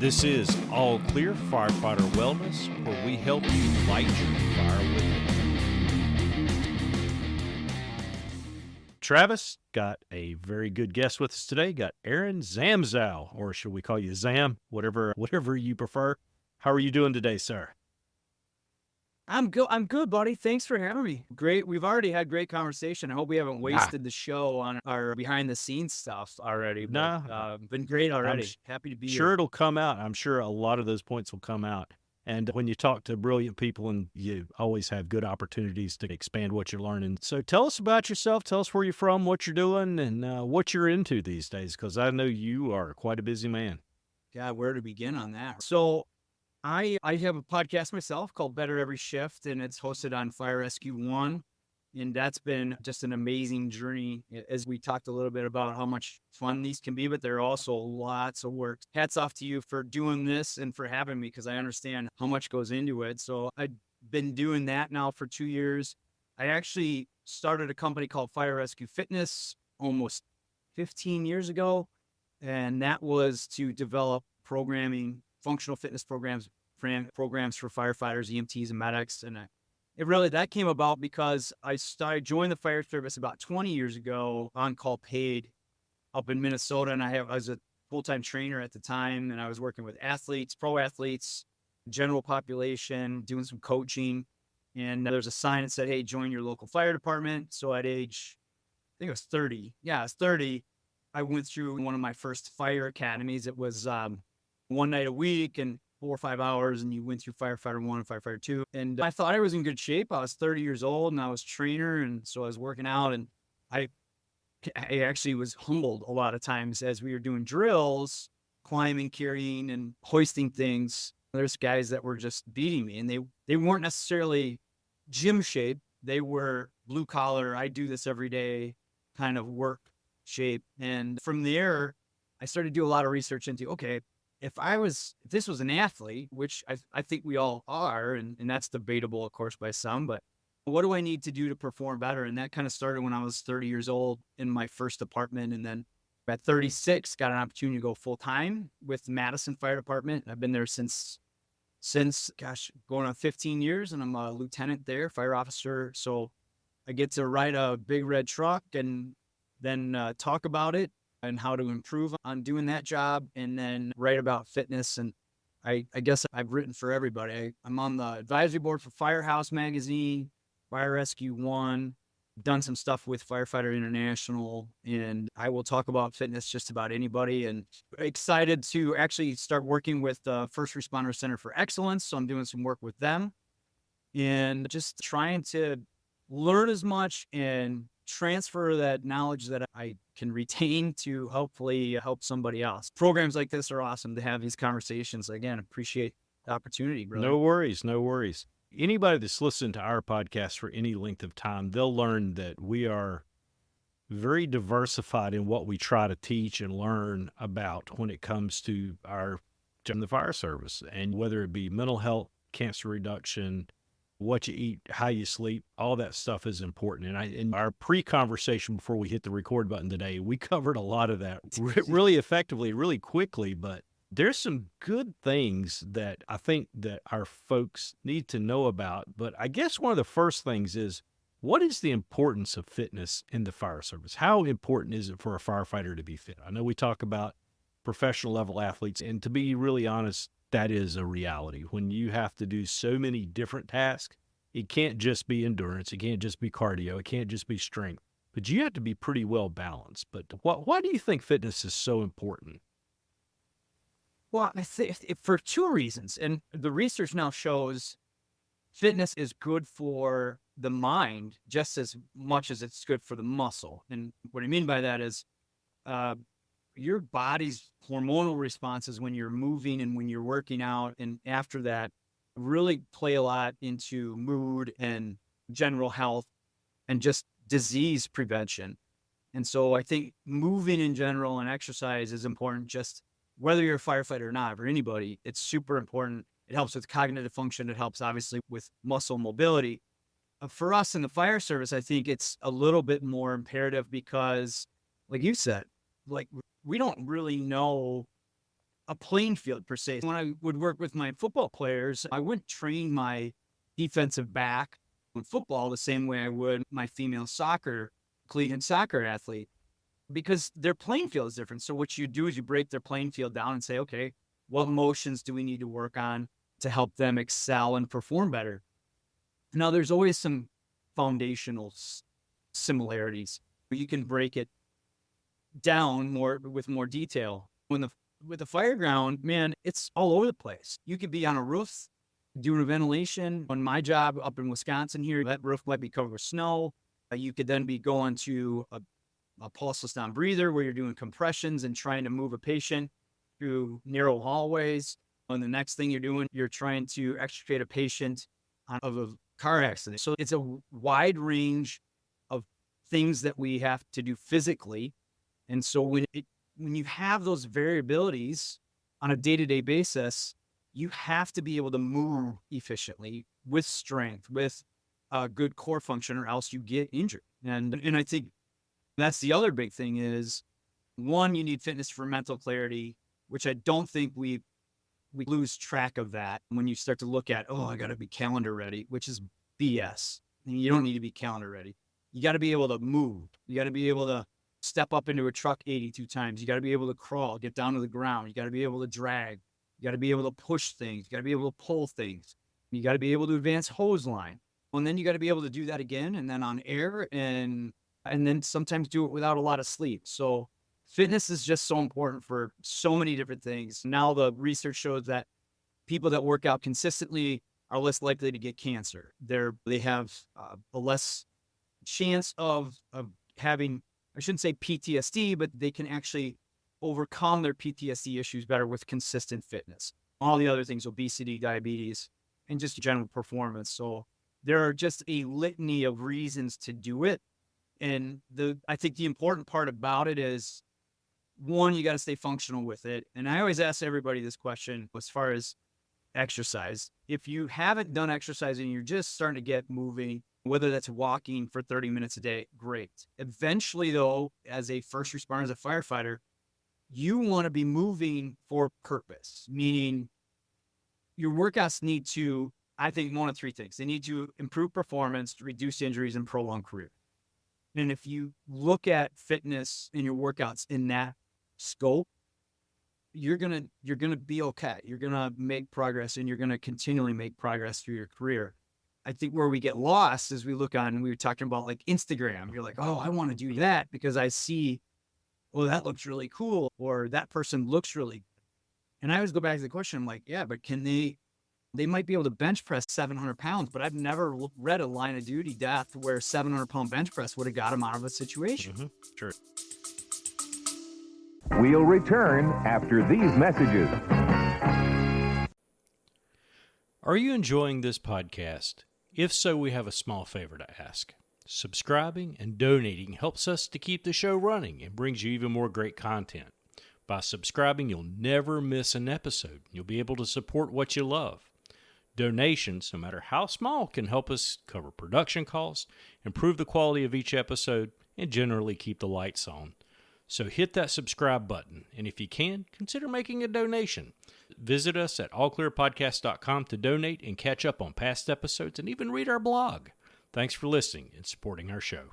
This is All Clear Firefighter Wellness, where we help you light your fire within. Travis, got a very good guest with us today. Got Aaron Zamzow, or should we call you Zam? Whatever you prefer. How are you doing today, sir? I'm good, buddy. Thanks for having me. Great. We've already had great conversation. I hope we haven't wasted the show on our behind the scenes stuff already. But, been great already. Happy to be sure here. It'll come out. I'm sure a lot of those points will come out. And when you talk to brilliant people, and you always have good opportunities to expand what you're learning. So tell us about yourself. Tell us where you're from, what you're doing, and what you're into these days, because I know you are quite a busy man. Yeah, where to begin on that? So I have a podcast myself called Better Every Shift, and it's hosted on Fire Rescue One. And that's been just an amazing journey, as we talked a little bit about how much fun these can be, but they're also lots of work. Hats off to you for doing this and for having me, because I understand how much goes into it. So I've been doing that now for 2 years. I actually started a company called Firefighter Fitness almost 15 years ago. And that was to develop programming, functional fitness programs for firefighters, EMTs, and medics. And that came about because I joined the fire service about 20 years ago, on call paid, up in Minnesota. And I was a full-time trainer at the time, and I was working with athletes, pro athletes, general population, doing some coaching. And there's a sign that said, "Hey, join your local fire department." So at age, I think it was 30. Yeah, I was 30. I went through one of my first fire academies. It was one night a week and 4 or 5 hours, and you went through Firefighter 1 and Firefighter 2. And I thought I was in good shape. I was 30 years old, and I was a trainer, and so I was working out. And I actually was humbled a lot of times as we were doing drills, climbing, carrying, and hoisting things. There's guys that were just beating me, and they weren't necessarily gym shape. They were blue collar, I do this every day kind of work shape. And from there, I started to do a lot of research into, okay, if this was an athlete, which I think we all are, and that's debatable, of course, by some, but what do I need to do to perform better? And that kind of started when I was 30 years old in my first department. And then at 36, got an opportunity to go full time with Madison Fire Department. I've been there since going on 15 years, and I'm a lieutenant there, fire officer. So I get to ride a big red truck and then talk about it and how to improve on doing that job, and then write about fitness. And I guess I've written for everybody. I'm on the advisory board for Firehouse Magazine, Fire Rescue One, done some stuff with Firefighter International, and I will talk about fitness just about anybody. And excited to actually start working with the First Responder Center for Excellence. So I'm doing some work with them and just trying to learn as much and transfer that knowledge that I can retain to hopefully help somebody else. Programs like this are awesome to have these conversations. Again, appreciate the opportunity, brother. No worries. Anybody that's listened to our podcast for any length of time, they'll learn that we are very diversified in what we try to teach and learn about when it comes to the fire service, and whether it be mental health, cancer reduction, what you eat, how you sleep, all that stuff is important. And in our pre-conversation before we hit the record button today, we covered a lot of that really effectively, really quickly. But there's some good things that I think that our folks need to know about. But I guess one of the first things is, what is the importance of fitness in the fire service? How important is it for a firefighter to be fit? I know we talk about professional level athletes, and to be really honest, that is a reality. When you have to do so many different tasks, it can't just be endurance. It can't just be cardio. It can't just be strength. But you have to be pretty well balanced. But why do you think fitness is so important? Well, I think for two reasons. And the research now shows fitness is good for the mind just as much as it's good for the muscle. And what I mean by that is your body's hormonal responses when you're moving and when you're working out, and after that, really play a lot into mood and general health and just disease prevention. And so I think moving in general and exercise is important, just whether you're a firefighter or not, or anybody. It's super important. It helps with cognitive function. It helps obviously with muscle mobility. For us in the fire service, I think it's a little bit more imperative because, like you said, like we don't really know a playing field per se. When I would work with my football players, I wouldn't train my defensive back in football the same way I would my female soccer, collegiate soccer athlete, because their playing field is different. So what you do is you break their playing field down and say, okay, what motions do we need to work on to help them excel and perform better? Now, there's always some foundational similarities, but you can break it down more with more detail. With the fire ground, man, it's all over the place. You could be on a roof doing a ventilation. On my job up in Wisconsin here, that roof might be covered with snow. You could then be going to a pulseless non-breather where you're doing compressions and trying to move a patient through narrow hallways. And the next thing you're doing, you're trying to extricate a patient of a car accident. So it's a wide range of things that we have to do physically. And so when you have those variabilities on a day-to-day basis, you have to be able to move efficiently with strength, with a good core function, or else you get injured. And I think that's the other big thing is, one, you need fitness for mental clarity, which I don't think we lose track of that when you start to look at, oh, I got to be calendar ready, which is BS. And you don't need to be calendar ready. You got to be able to move. You got to be able to step up into a truck 82 times. You got to be able to crawl, get down to the ground. You got to be able to drag. You got to be able to push things. You got to be able to pull things. You got to be able to advance hose line. And then you got to be able to do that again, and then on air, and then sometimes do it without a lot of sleep. So fitness is just so important for so many different things. Now the research shows that people that work out consistently are less likely to get cancer. They have a less chance of having, I shouldn't say PTSD, but they can actually overcome their PTSD issues better with consistent fitness. All the other things, obesity, diabetes, and just general performance. So there are just a litany of reasons to do it. And I think the important part about it is, one, you got to stay functional with it. And I always ask everybody this question as far as exercise. If you haven't done exercise and you're just starting to get moving, whether that's walking for 30 minutes a day, great. Eventually, though, as a first responder, as a firefighter, you want to be moving for purpose, meaning your workouts need to, I think, one of three things. They need to improve performance, reduce injuries, and prolong career. And if you look at fitness in your workouts in that scope, you're gonna be okay. You're gonna make progress, and you're gonna continually make progress through your career. I think where we get lost is we were talking about like Instagram. You're like, oh, I want to do that because I see, well, that looks really cool, or that person looks really good. And I always go back to the question. I'm like, yeah, but can they might be able to bench press 700 pounds, but I've never read a line of duty death where 700-pound bench press would have got him out of a situation. Mm-hmm. Sure. We'll return after these messages. Are you enjoying this podcast? If so, we have a small favor to ask. Subscribing and donating helps us to keep the show running and brings you even more great content. By subscribing, you'll never miss an episode. You'll be able to support what you love. Donations, no matter how small, can help us cover production costs, improve the quality of each episode, and generally keep the lights on. So hit that subscribe button, and if you can, consider making a donation. Visit us at allclearpodcast.com to donate and catch up on past episodes and even read our blog. Thanks for listening and supporting our show.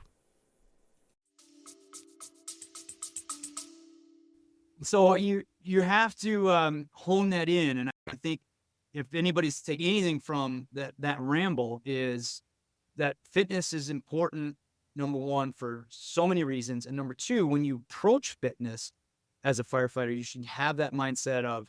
So you have to hone that in, and I think if anybody's taking anything from that ramble is that fitness is important, number one, for so many reasons. And number two, when you approach fitness as a firefighter, you should have that mindset of,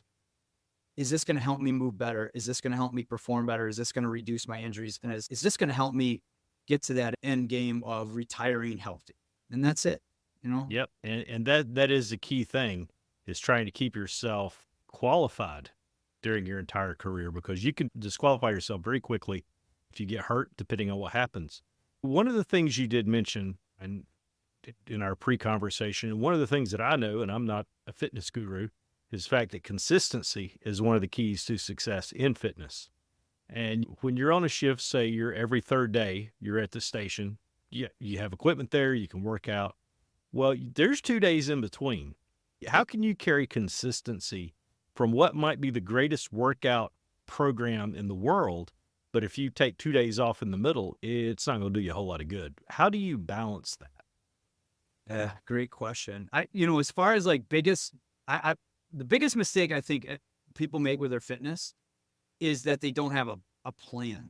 is this going to help me move better? Is this going to help me perform better? Is this going to reduce my injuries? And is this going to help me get to that end game of retiring healthy? And that's it, you know? Yep. And that is the key thing, is trying to keep yourself qualified during your entire career, because you can disqualify yourself very quickly if you get hurt, depending on what happens. One of the things you did mention in our pre-conversation, one of the things that I know, and I'm not a fitness guru, is the fact that consistency is one of the keys to success in fitness. And when you're on a shift, say you're every third day, you're at the station, you have equipment there, you can work out. Well, there's 2 days in between. How can you carry consistency from what might be the greatest workout program in the world. But if you take 2 days off in the middle, it's not going to do you a whole lot of good. How do you balance that? Yeah, great question. As far as like the biggest mistake I think people make with their fitness is that they don't have a plan.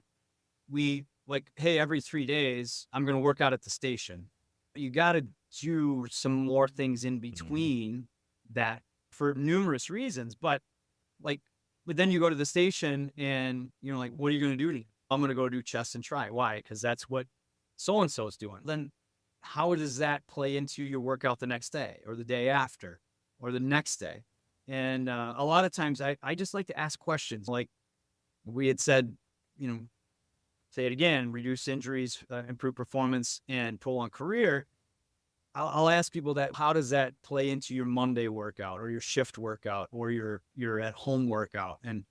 We like, hey, every 3 days, I'm going to work out at the station. You got to do some more things in between that for numerous reasons. But then you go to the station and, like, what are you going to do today? I'm going to go do chest and try. Why? Because that's what so-and-so is doing. Then how does that play into your workout the next day or the day after or the next day? And a lot of times I just like to ask questions. Like we had said, say it again, reduce injuries, improve performance, and prolong career. I'll ask people that, how does that play into your Monday workout or your shift workout or your at home workout? And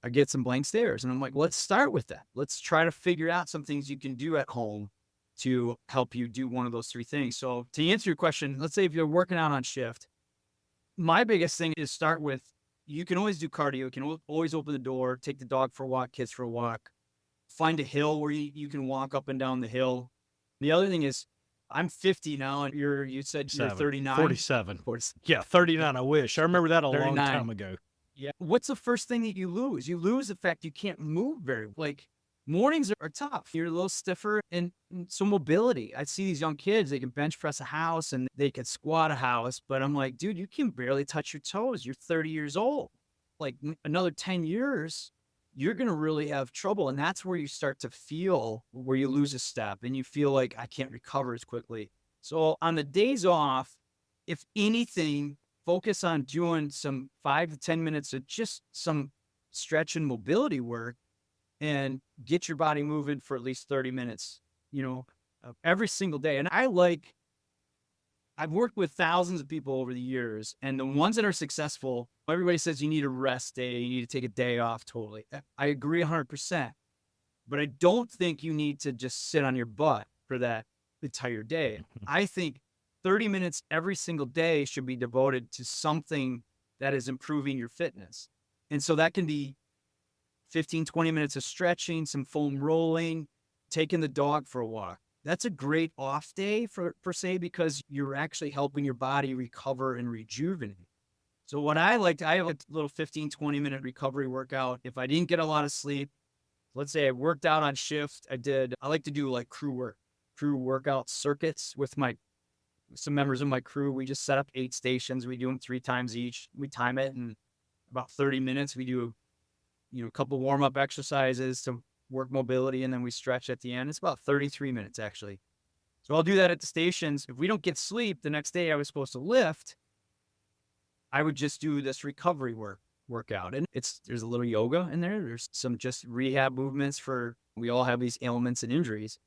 I get some blank stares and I'm like, let's start with that. Let's try to figure out some things you can do at home to help you do one of those 3 things. So to answer your question, let's say if you're working out on shift, my biggest thing is start with, you can always do cardio. You can always open the door, take the dog for a walk, kids for a walk, find a hill where you can walk up and down the hill. The other thing is, I'm 50 now, and you said you're 39. 47. Yeah, 39, I wish. I remember that a 39. long time ago. Yeah. What's the first thing that you lose? You lose the fact you can't move mornings are tough. You're a little stiffer, and so mobility. I see these young kids, they can bench press a house and they can squat a house, but I'm like, dude, you can barely touch your toes. You're 30 years old. Like another 10 years, you're going to really have trouble. And that's where you start to feel where you lose a step and you feel like I can't recover as quickly. So on the days off, if anything, focus on doing some 5 to 10 minutes of just some stretch and mobility work and get your body moving for at least 30 minutes, every single day. And I've worked with thousands of people over the years, and the ones that are successful, everybody says you need a rest day, you need to take a day off. Totally. I agree 100%, but I don't think you need to just sit on your butt for that entire day. I think 30 minutes every single day should be devoted to something that is improving your fitness. And so that can be 15, 20 minutes of stretching, some foam rolling, taking the dog for a walk. That's a great off day per se, because you're actually helping your body recover and rejuvenate. So what I have a little 15, 20 minute recovery workout. If I didn't get a lot of sleep, let's say I worked out on shift, I like to do like crew workout circuits with some members of my crew. We just set up 8 stations. We do them 3 times each. We time it in about 30 minutes. We do a couple warm-up exercises to work mobility, and then we stretch at the end. It's about 33 minutes, actually. So I'll do that at the stations. If we don't get sleep the next day I was supposed to lift, I would just do this recovery workout. And there's a little yoga in there. There's some just rehab movements we all have these ailments and injuries.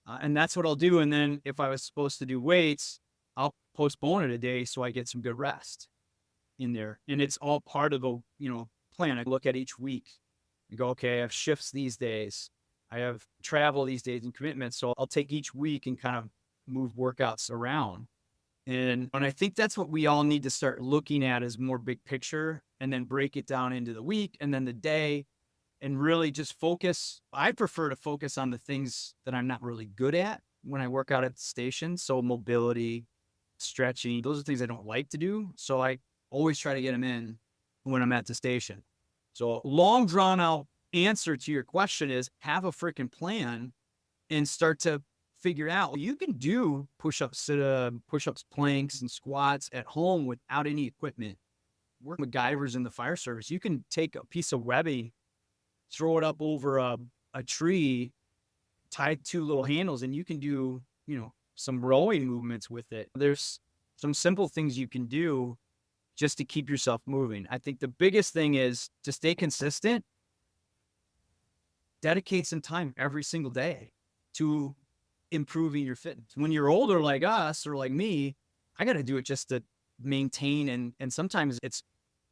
And that's what I'll do. And then if I was supposed to do weights, I'll postpone it a day so I get some good rest in there. And it's all part of a, plan. I look at each week and go, okay, I have shifts these days. I have travel these days and commitments. So I'll take each week and kind of move workouts around. And I think that's what we all need to start looking at as more big picture, and then break it down into the week and then the day, and really just focus. I prefer to focus on the things that I'm not really good at when I work out at the station. So mobility, stretching, those are things I don't like to do. So I always try to get them in when I'm at the station. So long drawn out answer to your question is, have a freaking plan and start to figure out, you can do push-ups, push-ups, planks, and squats at home without any equipment. We're MacGyvers in the fire service. You can take a piece of webbing, throw it up over a tree, tie 2 little handles, and you can do, some rowing movements with it. There's some simple things you can do just to keep yourself moving. I think the biggest thing is to stay consistent. Dedicate some time every single day to improving your fitness. When you're older like us or like me, I got to do it just to maintain. And sometimes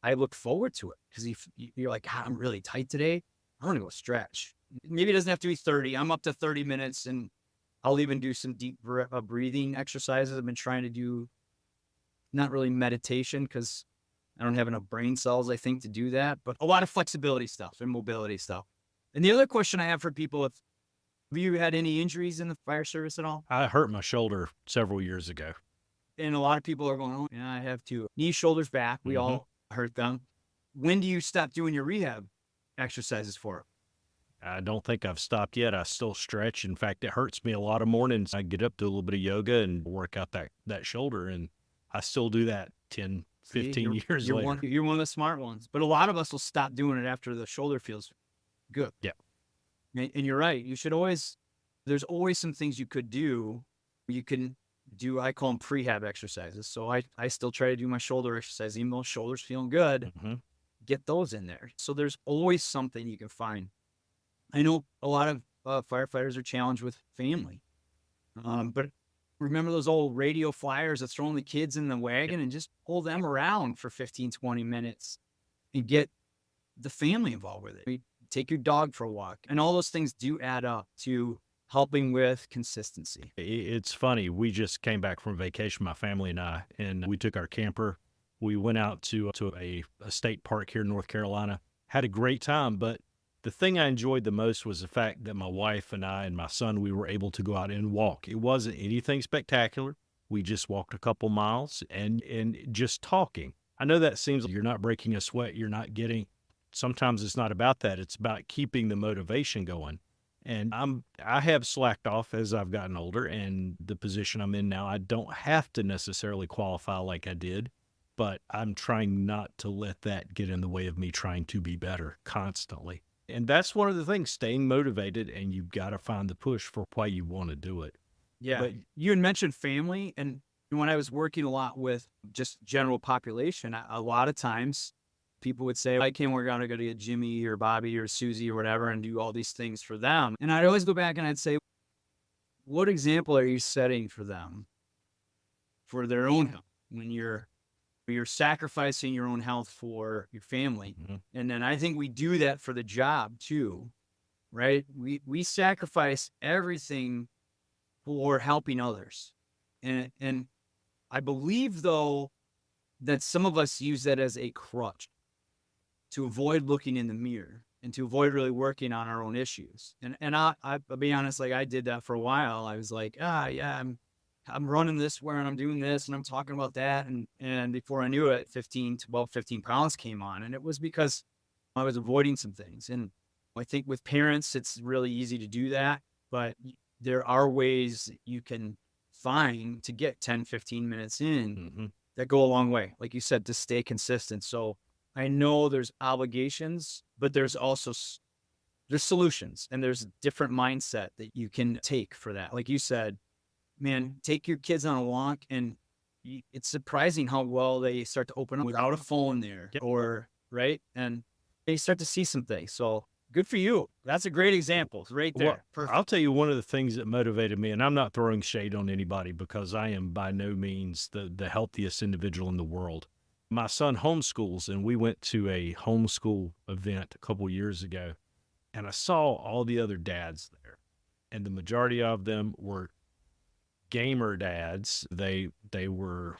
I look forward to it because you're like, I'm really tight today. I want to go stretch. Maybe it doesn't have to be 30. I'm up to 30 minutes, and I'll even do some deep breathing exercises. I've been trying to do not really meditation because I don't have enough brain cells, I think, to do that, but a lot of flexibility stuff and mobility stuff. And the other question I have for people, have you had any injuries in the fire service at all? I hurt my shoulder several years ago. And a lot of people are going, oh, yeah, I have too. Knees, shoulders, back. We all hurt them. When do you stop doing your rehab exercises for it? I don't think I've stopped yet. I still stretch. In fact, it hurts me a lot of mornings. I get up, do a little bit of yoga and work out that shoulder. And I still do that 10, 15 years later. You're one of the smart ones. But a lot of us will stop doing it after the shoulder feels good. Yeah. And you're right. You should always, there's always some things you could do. You can do, I call them prehab exercises. So I still try to do my shoulder exercise, even though shoulders feeling good, get those in there. So there's always something you can find. I know a lot of firefighters are challenged with family, but remember those old radio flyers of throwing the kids in the wagon and just pull them around for 15, 20 minutes and get the family involved with it. Take your dog for a walk, and all those things do add up to helping with consistency. It's funny. We just came back from vacation, my family and I, and we took our camper. We went out to a state park here in North Carolina, had a great time, but the thing I enjoyed the most was the fact that my wife and I and my son, we were able to go out and walk. It wasn't anything spectacular. We just walked a couple miles and just talking. I know that seems like you're not breaking a sweat. You're not getting, sometimes it's not about that. It's about keeping the motivation going. And I have slacked off as I've gotten older, and the position I'm in now, I don't have to necessarily qualify like I did, but I'm trying not to let that get in the way of me trying to be better constantly. And that's one of the things, staying motivated, and you've got to find the push for why you want to do it. Yeah. But you had mentioned family, and when I was working a lot with just general population, a lot of times people would say, I can't work out, I got to get Jimmy or Bobby or Susie or whatever and do all these things for them. And I'd always go back and I'd say, what example are you setting for them for their own health when you're sacrificing your own health for your family? And then I think we do that for the job too, right? We sacrifice everything for helping others. And I believe though that some of us use that as a crutch to avoid looking in the mirror and to avoid really working on our own issues. And I'll be honest, like I did that for a while. I was like, yeah, I'm running this where I'm doing this and I'm talking about that. And before I knew it, 15 pounds came on. And it was because I was avoiding some things. And I think with parents, it's really easy to do that, but there are ways you can find to get 10, 15 minutes in that go a long way. Like you said, to stay consistent. So I know there's obligations, but there's also there's solutions, and there's a different mindset that you can take for that. Like you said, man, take your kids on a walk, and it's surprising how well they start to open up without a phone there, or right, and they start to see some things. So good for you. That's a great example right there. Well, I'll tell you one of the things that motivated me, and I'm not throwing shade on anybody because I am by no means the healthiest individual in the world. My son homeschools, and we went to a homeschool event a couple years ago, and I saw all the other dads there, and the majority of them were gamer dads. They were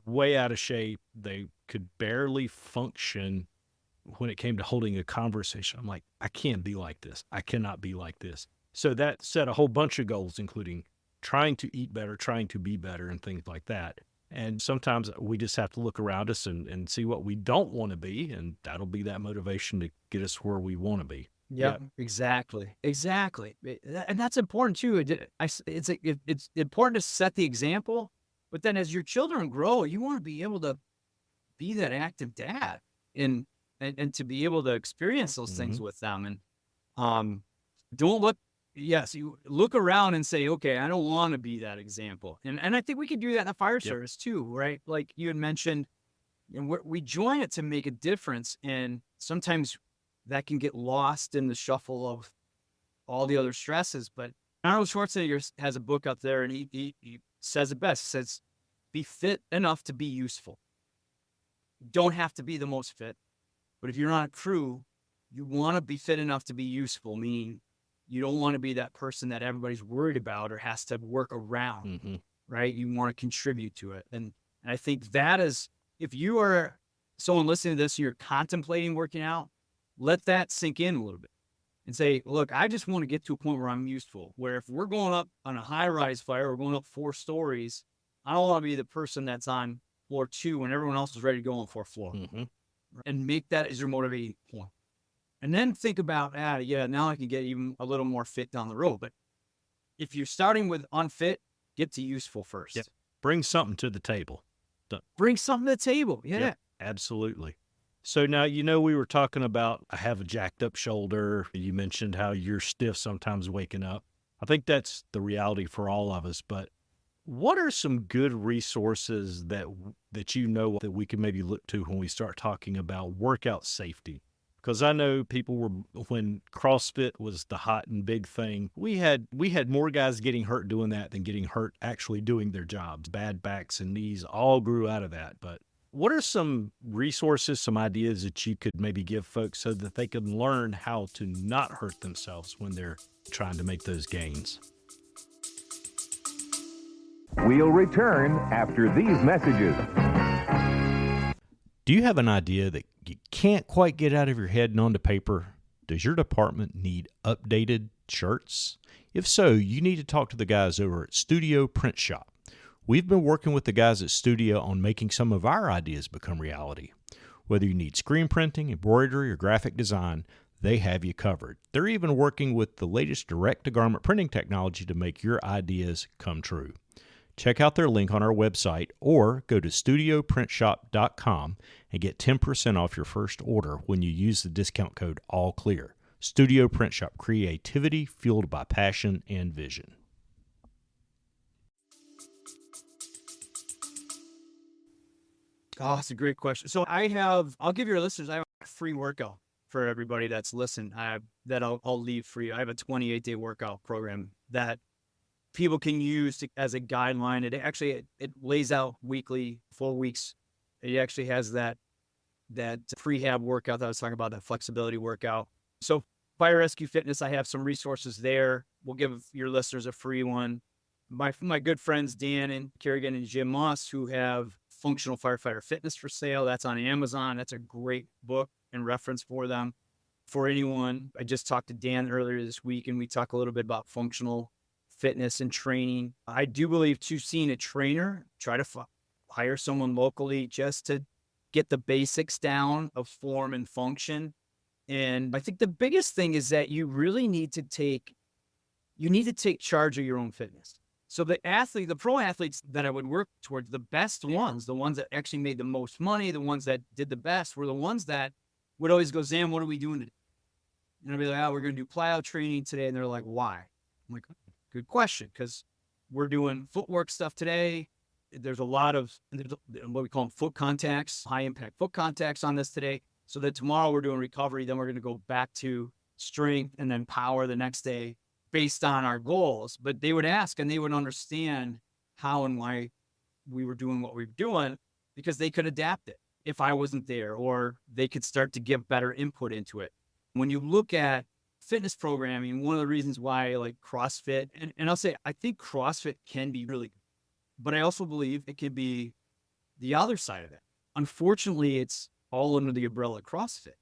way out of shape. They could barely function when it came to holding a conversation. I'm like, I can't be like this. I cannot be like this. So that set a whole bunch of goals, including trying to eat better, trying to be better, and things like that. And sometimes we just have to look around us and see what we don't want to be, and that'll be that motivation to get us where we want to be. Yeah, exactly. And that's important too. It's important to set the example, but then as your children grow, you want to be able to be that active dad and to be able to experience those things with them. And you look around and say, okay, I don't want to be that example. And I think we could do that in the fire service too, right? Like you had mentioned, and we join it to make a difference. And sometimes that can get lost in the shuffle of all the other stresses. But Arnold Schwarzenegger has a book out there, and he says it best. He says, be fit enough to be useful. You don't have to be the most fit, but if you're on a crew, you want to be fit enough to be useful, meaning you don't want to be that person that everybody's worried about or has to work around, right? You want to contribute to it. And I think that is, if you are someone listening to this, you're contemplating working out, let that sink in a little bit and say, look, I just want to get to a point where I'm useful, where if we're going up on a high-rise fire, we're going up 4 stories, I don't want to be the person that's on floor 2 when everyone else is ready to go on 4th floor. And make that as your motivating point. And then think about, now I can get even a little more fit down the road. But if you're starting with unfit, get to useful first. Yep. Bring something to the table. Bring something to the table. Yeah. Yep, absolutely. So now, we were talking about, I have a jacked up shoulder. You mentioned how you're stiff sometimes waking up. I think that's the reality for all of us. But what are some good resources that that we can maybe look to when we start talking about workout safety? Because I know when CrossFit was the hot and big thing, we had more guys getting hurt doing that than getting hurt actually doing their jobs. Bad backs and knees all grew out of that. But what are some resources, some ideas that you could maybe give folks so that they can learn how to not hurt themselves when they're trying to make those gains? We'll return after these messages. Do you have an idea that you can't quite get out of your head and onto paper? Does your department need updated shirts? If so, you need to talk to the guys over at Studio Print Shop. We've been working with the guys at Studio on making some of our ideas become reality. Whether you need screen printing, embroidery, or graphic design, they have you covered. They're even working with the latest direct-to-garment printing technology to make your ideas come true. Check out their link on our website or go to studioprintshop.com and get 10% off your first order when you use the discount code All Clear. Studio Print Shop, creativity fueled by passion and vision. Oh, that's a great question. So I'll give your listeners, I have a free workout for everybody that's listened. That I'll leave free. I have a 28-day workout program that people can use as a guideline. It lays out weekly, 4 weeks. It actually has that prehab workout that I was talking about, that flexibility workout. So Firefighter Fitness, I have some resources there. We'll give your listeners a free one. My good friends Dan and Kerrigan and Jim Moss, who have Functional Firefighter Fitness for sale. That's on Amazon. That's a great book and reference for them. For anyone, I just talked to Dan earlier this week, and we talk a little bit about functional fitness and training. I do believe seeing a trainer, try to hire someone locally just to get the basics down of form and function. And I think the biggest thing is that you really need to take charge of your own fitness. So the pro athletes that I would work towards, the best ones, the ones that actually made the most money, the ones that did the best, were the ones that would always go, Zam, what are we doing today? And I'd be like, we're going to do plyo training today. And they're like, why? I'm like, good question, because we're doing footwork stuff today. There's a lot of what we call foot contacts, high impact foot contacts on this today. So that tomorrow we're doing recovery. Then we're going to go back to strength and then power the next day based on our goals. But they would ask and they would understand how and why we were doing what we were doing, because they could adapt it if I wasn't there, or they could start to give better input into it. When you look at fitness programming, one of the reasons why I like CrossFit, and I'll say, I think CrossFit can be really good, but I also believe it could be the other side of it. Unfortunately, it's all under the umbrella of CrossFit,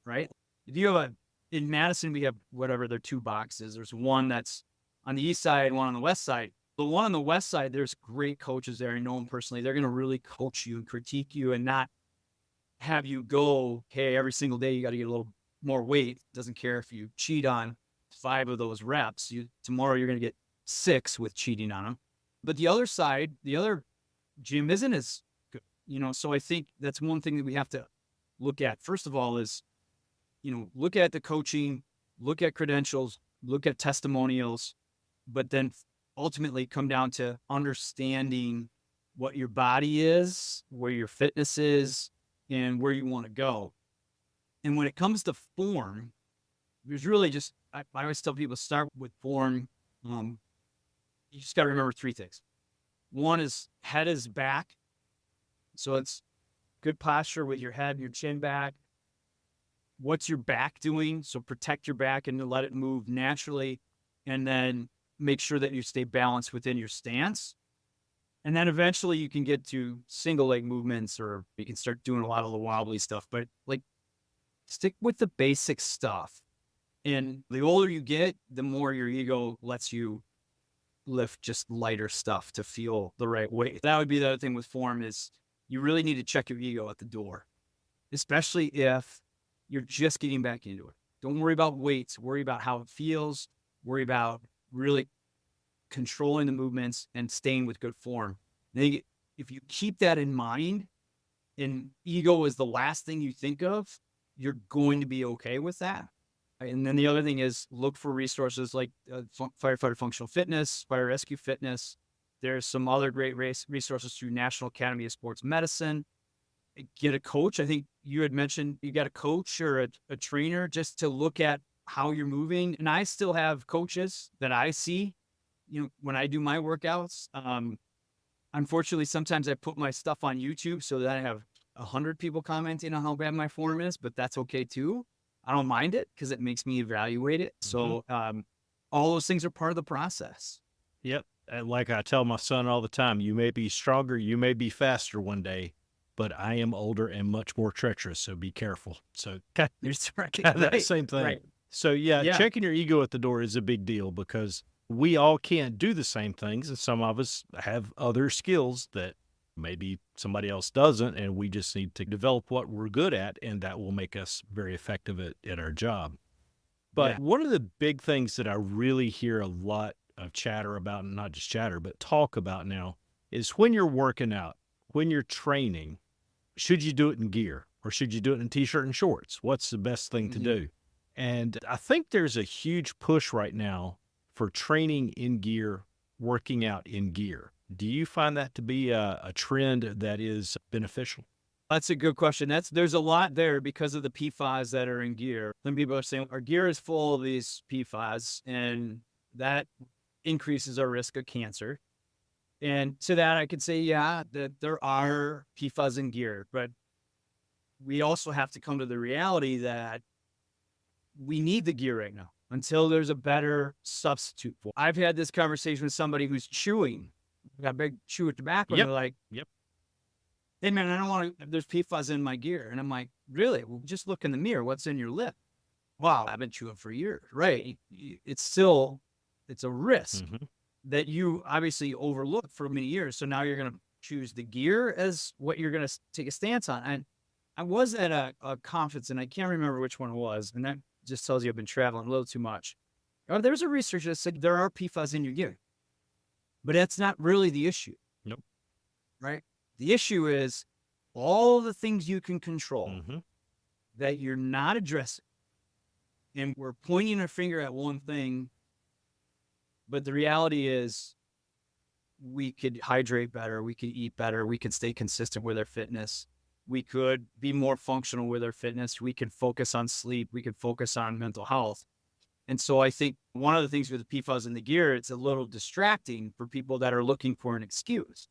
right? If you have in Madison, we have there are 2 boxes. There's one that's on the east side, one on the west side. The one on the west side, there's great coaches there. I know them personally. They're going to really coach you and critique you and not have you go, hey, every single day you got to get a little more weight. Doesn't care if you cheat on 5 of those reps. Tomorrow you're going to get 6 with cheating on them. But the other side, the other gym isn't as good, so I think that's one thing that we have to look at. First of all is, look at the coaching, look at credentials, look at testimonials, but then ultimately come down to understanding what your body is, where your fitness is, and where you want to go. And when it comes to form, there's really just, I always tell people, start with form. You just got to remember 3 things. One is head is back. So it's good posture with your head and your chin back. What's your back doing? So protect your back and let it move naturally. And then make sure that you stay balanced within your stance. And then eventually you can get to single leg movements, or you can start doing a lot of the wobbly stuff, but like stick with the basic stuff. And the older you get, the more your ego lets you lift just lighter stuff to feel the right weight. That would be the other thing with form is you really need to check your ego at the door, especially if you're just getting back into it. Don't worry about weights. Worry about how it feels. Worry about really controlling the movements and staying with good form. If you keep that in mind and ego is the last thing you think of, you're going to be okay with that. And then the other thing is look for resources like Firefighter Functional Fitness, Fire Rescue Fitness. There's some other great resources through National Academy of Sports Medicine. Get a coach. I think you had mentioned you got a coach or a trainer just to look at how you're moving. And I still have coaches that I see, when I do my workouts. Unfortunately, sometimes I put my stuff on YouTube so that I have 100 people commenting on how bad my form is, but that's okay too. I don't mind it because it makes me evaluate it. So all those things are part of the process. Yep. And like I tell my son all the time, you may be stronger, you may be faster one day, but I am older and much more treacherous, so be careful. So kind of that same thing. Right. So yeah, checking your ego at the door is a big deal because we all can't do the same things, and some of us have other skills that maybe somebody else doesn't, and we just need to develop what we're good at, and that will make us very effective at our job. But one of the big things that I really hear a lot of chatter about, and not just chatter, but talk about now, is when you're working out, when you're training, should you do it in gear or should you do it in t-shirt and shorts? What's the best thing to do? And I think there's a huge push right now for training in gear, working out in gear. Do you find that to be a trend that is beneficial? That's a good question. There's a lot there because of the PFAS that are in gear. Some people are saying our gear is full of these PFAS and that increases our risk of cancer. And to that, I could say, that there are PFAS in gear, but we also have to come to the reality that we need the gear right now until there's a better substitute for it. I've had this conversation with somebody who's chewing. Got a big chew of tobacco. And they're like, hey man, I don't want to, there's PFAS in my gear. And I'm like, really? Well, just look in the mirror. What's in your lip? Wow, I've been chewing for years. Right. It's a risk that you obviously overlooked for many years. So now you're going to choose the gear as what you're going to take a stance on. And I was at a conference and I can't remember which one it was. And that just tells you I've been traveling a little too much. There's a research that said there are PFAS in your gear, but that's not really the issue. Nope. Right. The issue is all the things you can control that you're not addressing. And we're pointing our finger at one thing, but the reality is we could hydrate better. We could eat better. We could stay consistent with our fitness. We could be more functional with our fitness. We could focus on sleep. We could focus on mental health. And so I think one of the things with the PFAS in the gear, it's a little distracting for people that are looking for an excuse.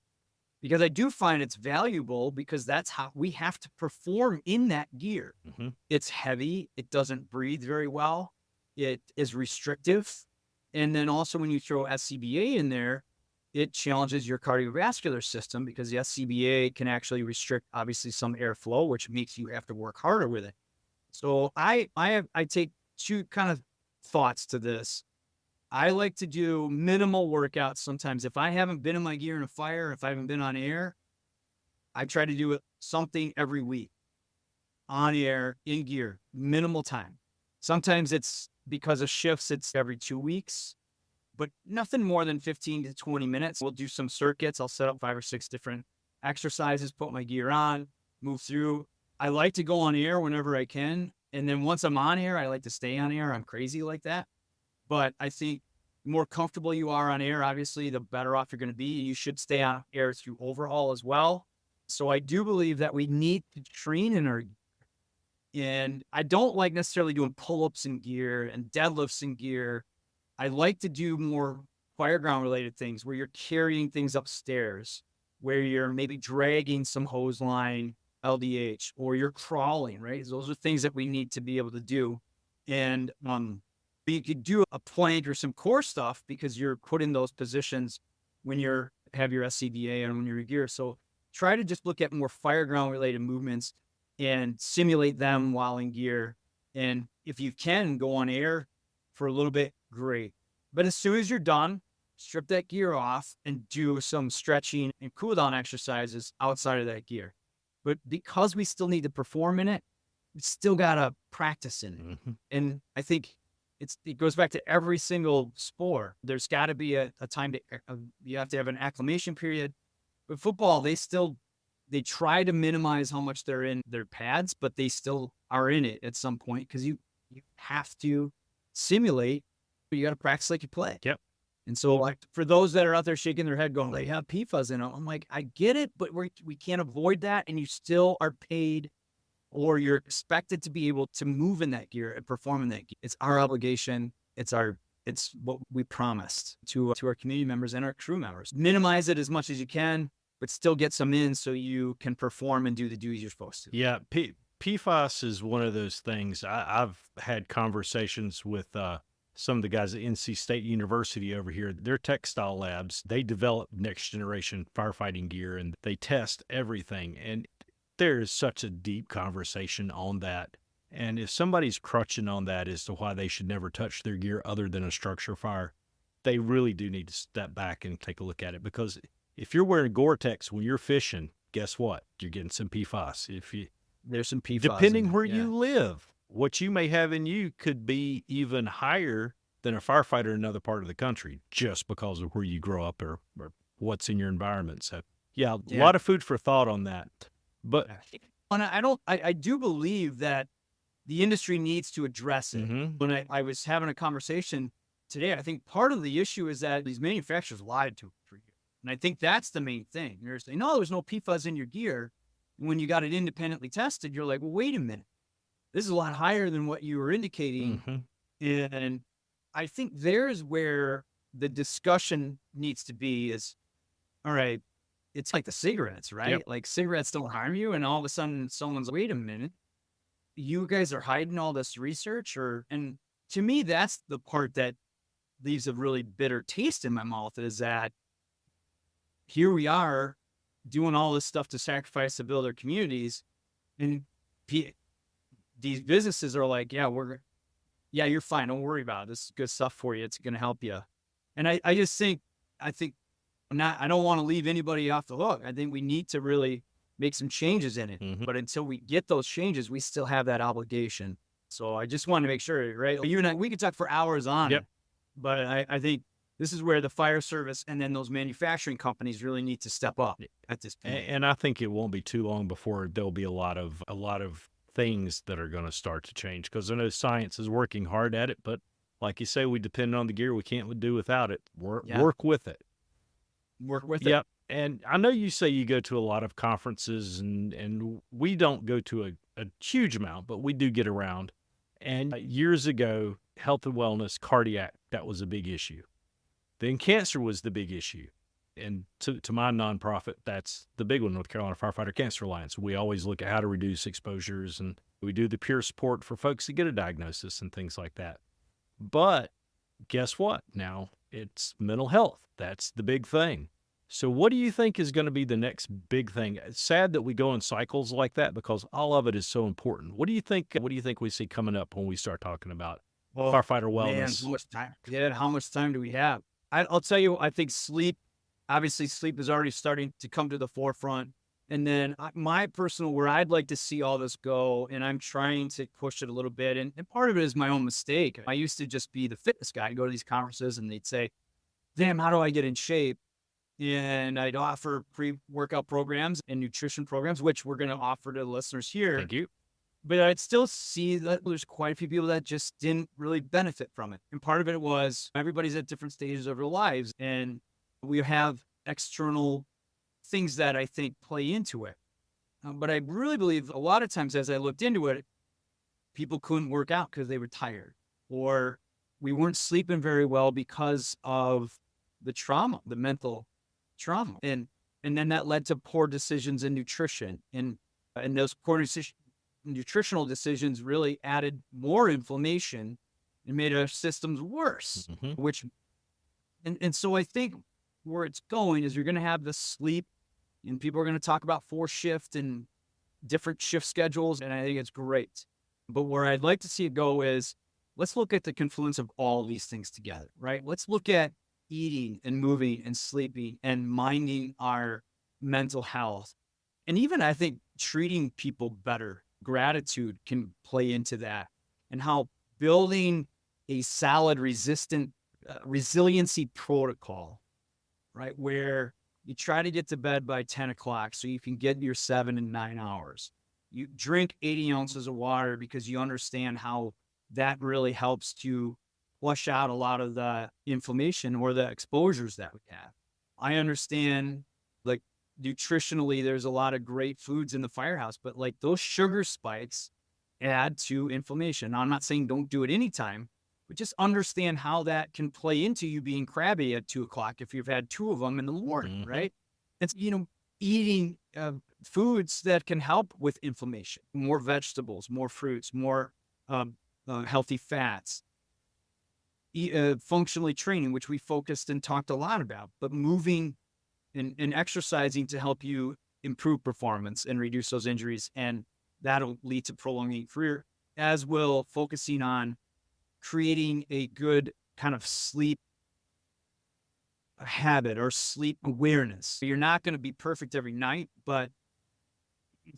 Because I do find it's valuable because that's how we have to perform in that gear. It's heavy. It doesn't breathe very well. It is restrictive. And then also when you throw SCBA in there, it challenges your cardiovascular system because the SCBA can actually restrict obviously some airflow, which makes you have to work harder with it. So I take two kind of thoughts to this. I like to do minimal workouts sometimes. If I haven't been in my gear in a fire, if I haven't been on air, I try to do something every week. On air, in gear, minimal time. Sometimes it's because of shifts, it's every 2 weeks, but nothing more than 15 to 20 minutes. We'll do some circuits. I'll set up 5 or 6 different exercises, put my gear on, move through. I like to go on air whenever I can. And then once I'm on air, I like to stay on air. I'm crazy like that. But I think the more comfortable you are on air, obviously, the better off you're going to be. You should stay on air through overhaul as well. So I do believe that we need to train in our gear. And I don't like necessarily doing pull-ups in gear and deadlifts in gear. I like to do more fireground related things where you're carrying things upstairs, where you're maybe dragging some hose line LDH or you're crawling, right? Those are things that we need to be able to do. And you could do a plank or some core stuff because you're put in those positions when you're have your SCBA on your gear. So try to just look at more fireground related movements and simulate them while in gear. And if you can go on air for a little bit, great. But as soon as you're done, strip that gear off and do some stretching and cool down exercises outside of that gear. But because we still need to perform in it, we still got to practice in it. Mm-hmm. And I think it goes back to every single sport. There's got to be a time to, you have to have an acclimation period. But football, they try to minimize how much they're in their pads, but they still are in it at some point because you have to simulate, but you got to practice like you play. Yep. And so, like, for those that are out there shaking their head going, they have PFAS in them, I'm like, I get it, but we can't avoid that. And you still are paid, or you're expected to be able to move in that gear and perform in that gear. It's our obligation. It's what we promised to our community members and our crew members. Minimize it as much as you can, but still get some in so you can perform and do the duties you're supposed to. Yeah. PFAS is one of those things. I've had conversations with some of the guys at NC State University over here. Their textile labs, they develop next generation firefighting gear and they test everything. And there is such a deep conversation on that. And if somebody's crutching on that as to why they should never touch their gear other than a structure fire, they really do need to step back and take a look at it. Because if you're wearing Gore-Tex when you're fishing, guess what? You're getting some PFAS. There's some PFAS. Depending where you live, what you may have in you could be even higher than a firefighter in another part of the country just because of where you grow up or what's in your environment. So, a lot of food for thought on that. But I do believe that the industry needs to address it. Mm-hmm. When I was having a conversation today, I think part of the issue is that these manufacturers lied to us for years. And I think that's the main thing. They're saying, no, there's no PFAS in your gear. And when you got it independently tested, you're like, well, wait a minute. This is a lot higher than what you were indicating. Mm-hmm. And I think there's where the discussion needs to be is, all right, it's like the cigarettes, right? Yep. Like cigarettes don't harm you. And all of a sudden someone's like, wait a minute, you guys are hiding all this research? And to me, that's the part that leaves a really bitter taste in my mouth, is that here we are doing all this stuff to sacrifice to build our communities. And these businesses are like, you're fine. Don't worry about it. This is good stuff for you. It's going to help you. And I don't want to leave anybody off the hook. I think we need to really make some changes in it. Mm-hmm. But until we get those changes, we still have that obligation. So I just want to make sure, right? You and I, we could talk for hours on it. But I think this is where the fire service and then those manufacturing companies really need to step up at this point. And I think it won't be too long before there'll be a lot of things that are going to start to change, because I know science is working hard at it. But like you say, we depend on the gear. We can't do without it. Work with it. Work with it. Yep. And I know you say you go to a lot of conferences, and we don't go to a huge amount, but we do get around. And years ago, health and wellness, cardiac, that was a big issue. Then cancer was the big issue. And to my nonprofit, that's the big one, North Carolina Firefighter Cancer Alliance. We always look at how to reduce exposures, and we do the peer support for folks to get a diagnosis and things like that. But guess what? Now it's mental health. That's the big thing. So what do you think is going to be the next big thing? It's sad that we go in cycles like that because all of it is so important. What do you think we see coming up when we start talking about firefighter wellness? Man, how much time? Yeah, how much time do we have? I'll tell you, I think sleep is already starting to come to the forefront. And then my personal, where I'd like to see all this go, and I'm trying to push it a little bit. And part of it is my own mistake. I used to just be the fitness guy. I'd go to these conferences and they'd say, damn, how do I get in shape? And I'd offer pre-workout programs and nutrition programs, which we're going to offer to the listeners here. Thank you. But I'd still see that there's quite a few people that just didn't really benefit from it. And part of it was everybody's at different stages of their lives. And we have external things that I think play into it. But I really believe a lot of times as I looked into it, people couldn't work out because they were tired, or we weren't sleeping very well because of the trauma, the mental trauma. And then that led to poor decisions in nutrition. And those poor nutritional decisions really added more inflammation and made our systems worse, Mm-hmm. and so I think where it's going is you're going to have the sleep, and people are going to talk about 4-shift and different shift schedules. And I think it's great. But where I'd like to see it go is let's look at the confluence of all these things together, right? Let's look at eating and moving and sleeping and minding our mental health. And even I think treating people better, gratitude can play into that, and how building a solid resiliency protocol, right? Where you try to get to bed by 10 o'clock so you can get your 7 and 9 hours. You drink 80 ounces of water because you understand how that really helps to flush out a lot of the inflammation or the exposures that we have. I understand, like, nutritionally, there's a lot of great foods in the firehouse, but like those sugar spikes add to inflammation. Now, I'm not saying don't do it anytime, but just understand how that can play into you being crabby at 2 o'clock if you've had 2 of them in the morning, right? It's, eating foods that can help with inflammation, more vegetables, more fruits, more healthy fats, functionally training, which we focused and talked a lot about, but moving and exercising to help you improve performance and reduce those injuries. And that'll lead to prolonging career, as will focusing on creating a good kind of sleep habit or sleep awareness. You're not going to be perfect every night, but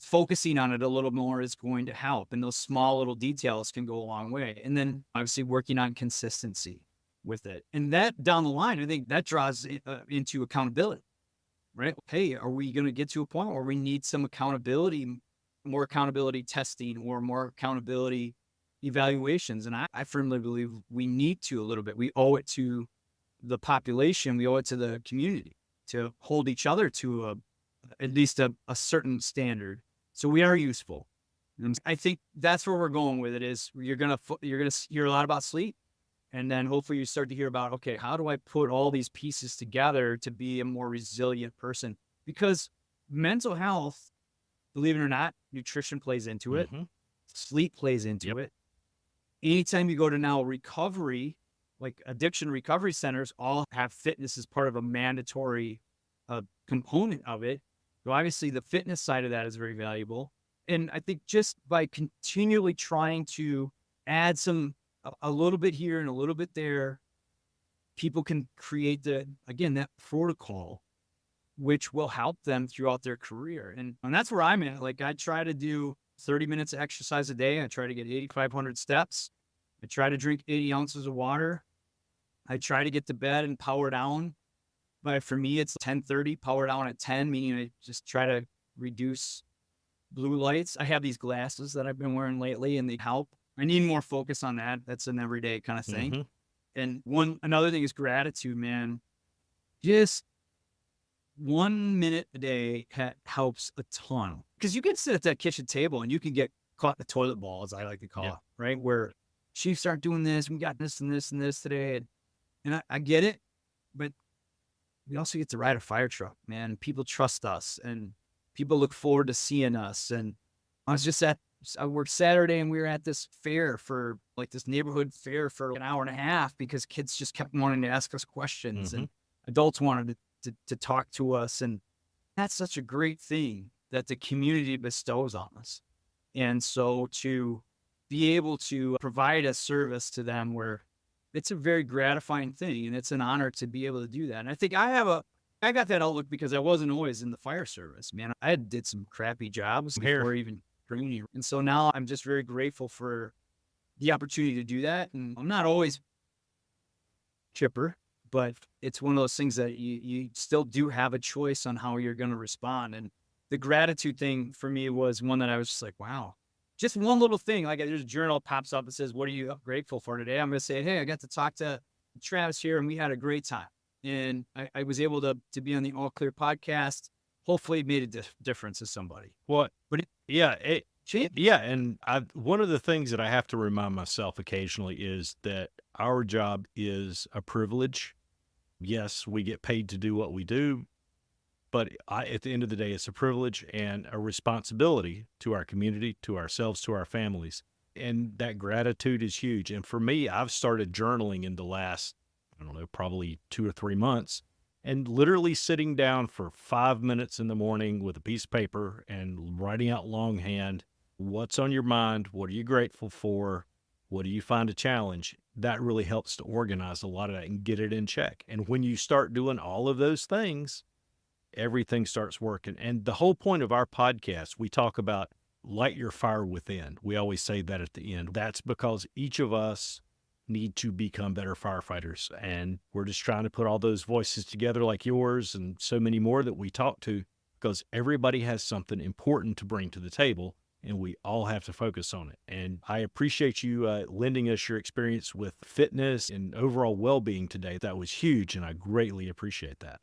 focusing on it a little more is going to help. And those small little details can go a long way. And then obviously working on consistency with it. And that down the line, I think that draws into accountability, right? Hey, are we going to get to a point where we need some accountability, more accountability testing or more accountability evaluations? And I firmly believe we need to a little bit. We owe it to the population. We owe it to the community to hold each other to at least a certain standard. So we are useful. And I think that's where we're going with it is you're going to hear a lot about sleep. And then hopefully you start to hear about, okay, how do I put all these pieces together to be a more resilient person? Because mental health, believe it or not, nutrition plays into it. Sleep plays into it. Anytime you go to now recovery, like addiction recovery centers, all have fitness as part of a mandatory component of it. So obviously the fitness side of that is very valuable. And I think just by continually trying to add a little bit here and a little bit there, people can create that protocol, which will help them throughout their career. And that's where I'm at. Like I try to do 30 minutes of exercise a day. I try to get 8,500 steps. I try to drink 80 ounces of water. I try to get to bed and power down. But for me, it's 10:30, power down at 10, meaning I just try to reduce blue lights. I have these glasses that I've been wearing lately and they help. I need more focus on that. That's an everyday kind of thing. And another thing is gratitude, man. Just 1 minute a day helps a ton. Because you can sit at that kitchen table and you can get caught in the toilet bowl, as I like to call it, right? Where chiefs aren't doing this. We got this and this and this today. And I get it, but we also get to ride a fire truck, man. People trust us and people look forward to seeing us. And I worked Saturday and we were at this fair for like this neighborhood fair for an hour and a half because kids just kept wanting to ask us questions and adults wanted to talk to us. And that's such a great thing that the community bestows on us. And so to be able to provide a service to them where it's a very gratifying thing and it's an honor to be able to do that. And I think I got that outlook because I wasn't always in the fire service, man. I did some crappy jobs before even training. And so now I'm just very grateful for the opportunity to do that. And I'm not always chipper, but it's one of those things that you still do have a choice on how you're going to respond. And the gratitude thing for me was one that I was just like, wow. Just one little thing, like there's a journal pops up that says, what are you grateful for today? I'm going to say, hey, I got to talk to Travis here and we had a great time. And I was able to be on the All Clear podcast. Hopefully it made a difference to somebody. What? But and one of the things that I have to remind myself occasionally is that our job is a privilege. Yes, we get paid to do what we do, but at the end of the day, it's a privilege and a responsibility to our community, to ourselves, to our families. And that gratitude is huge. And for me, I've started journaling in the last, I don't know, probably 2 or 3 months. And literally sitting down for 5 minutes in the morning with a piece of paper and writing out longhand, what's on your mind? What are you grateful for? What do you find a challenge? That really helps to organize a lot of that and get it in check. And when you start doing all of those things, everything starts working. And the whole point of our podcast, we talk about light your fire within. We always say that at the end. That's because each of us need to become better firefighters. And we're just trying to put all those voices together like yours and so many more that we talk to, because everybody has something important to bring to the table and we all have to focus on it. And I appreciate you lending us your experience with fitness and overall well-being today. That was huge, and I greatly appreciate that.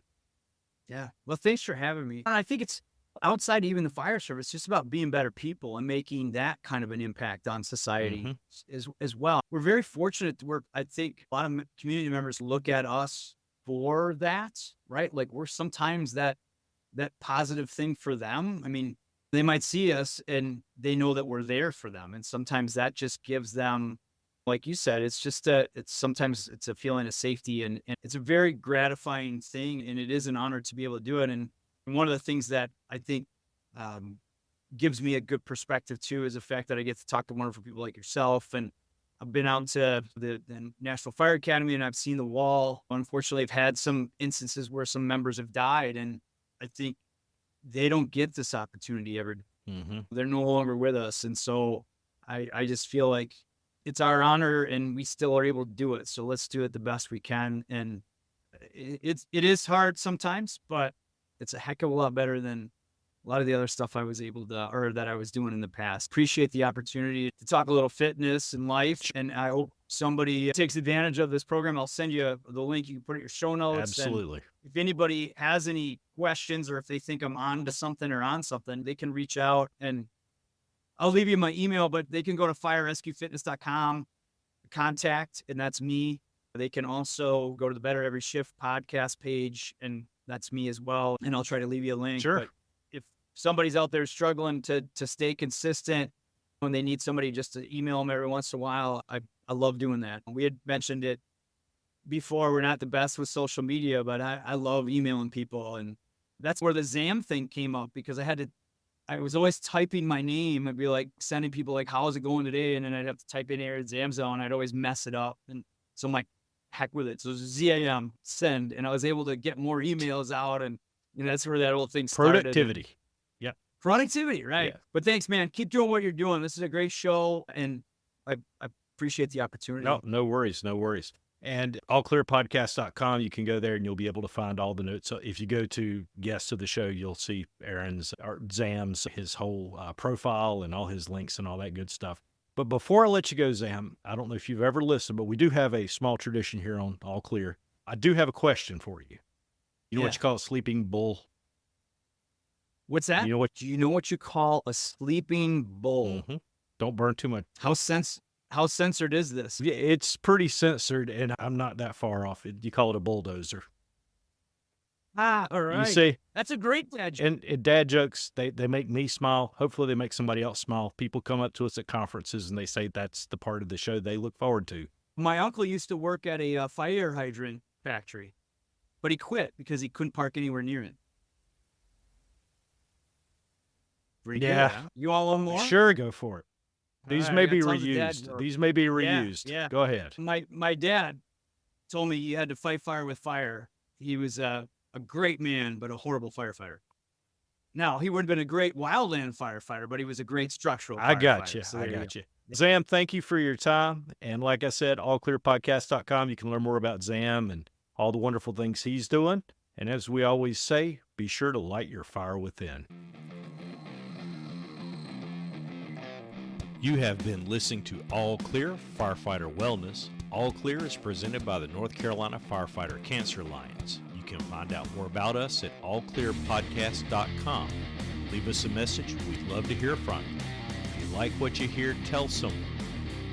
Yeah. Well, thanks for having me. And I think it's outside even the fire service, just about being better people and making that kind of an impact on society as well. We're very fortunate to work. I think a lot of community members look at us for that, right? Like we're sometimes that positive thing for them. I mean, they might see us and they know that we're there for them. And sometimes that just gives them, like you said, it's just sometimes it's a feeling of safety, and it's a very gratifying thing. And it is an honor to be able to do it. And one of the things that I think gives me a good perspective too is the fact that I get to talk to wonderful people like yourself. And I've been out to the National Fire Academy and I've seen the wall. Unfortunately, I've had some instances where some members have died, and I think they don't get this opportunity ever. They're no longer with us. And so I just feel like it's our honor and we still are able to do it. So let's do it the best we can. And it is hard sometimes, but it's a heck of a lot better than a lot of the other stuff I was able to, or that I was doing in the past. Appreciate the opportunity to talk a little fitness and life. And I hope somebody takes advantage of this program. I'll send you the link. You can put it in your show notes. Absolutely. And if anybody has any questions or if they think I'm on to something or on something, they can reach out, and I'll leave you my email, but they can go to firerescuefitness.com, contact, and that's me. They can also go to the Better Every Shift podcast page, and that's me as well. And I'll try to leave you a link. Sure. But if somebody's out there struggling to stay consistent, when they need somebody just to email them every once in a while, I love doing that. We had mentioned it before. We're not the best with social media, but I love emailing people. And that's where the ZAM thing came up, because I was always typing my name. I'd be like sending people like, how's it going today? And then I'd have to type in Aaron Zamzow and I'd always mess it up. And so I'm like, heck with it. So ZAM, send. And I was able to get more emails out. And that's where that whole thing started. Productivity. Yeah. Productivity, right. Yeah. But thanks, man. Keep doing what you're doing. This is a great show. And I appreciate the opportunity. No worries. No worries. And allclearpodcast.com, you can go there and you'll be able to find all the notes. So if you go to guests of the show, you'll see Aaron's or Zam's, his whole profile and all his links and all that good stuff. But before I let you go, Zam, I don't know if you've ever listened, but we do have a small tradition here on All Clear. I do have a question for you. You know what you call a sleeping bull? What's that? You know what? Do you know what you call a sleeping bull? Don't burn too much. How censored is this? Yeah, it's pretty censored, and I'm not that far off. You call it a bulldozer. All right. You see, that's a great dad joke. and dad jokes, they make me smile. Hopefully they make somebody else smile. People come up to us at conferences, and they say that's the part of the show they look forward to. My uncle used to work at a fire hydrant factory, but he quit because he couldn't park anywhere near it. Yeah. You all want more? Sure, go for it. These may be tons of dad reused. jokes. These may be reused. Yeah. Go ahead. My dad told me you had to fight fire with fire. He was a great man, but a horrible firefighter. Now, he would have been a great wildland firefighter, but he was a great structural firefighter. I got you. So I there got you you. Zam, thank you for your time. And like I said, allclearpodcast.com, you can learn more about Zam and all the wonderful things he's doing. And as we always say, be sure to light your fire within. You have been listening to All Clear Firefighter Wellness. All Clear is presented by the North Carolina Firefighter Cancer Alliance. You can find out more about us at allclearpodcast.com. Leave us a message. We'd love to hear from you. If you like what you hear, tell someone.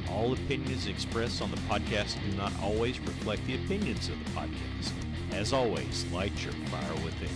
All opinions expressed on the podcast do not always reflect the opinions of the podcast. As always, light your fire within.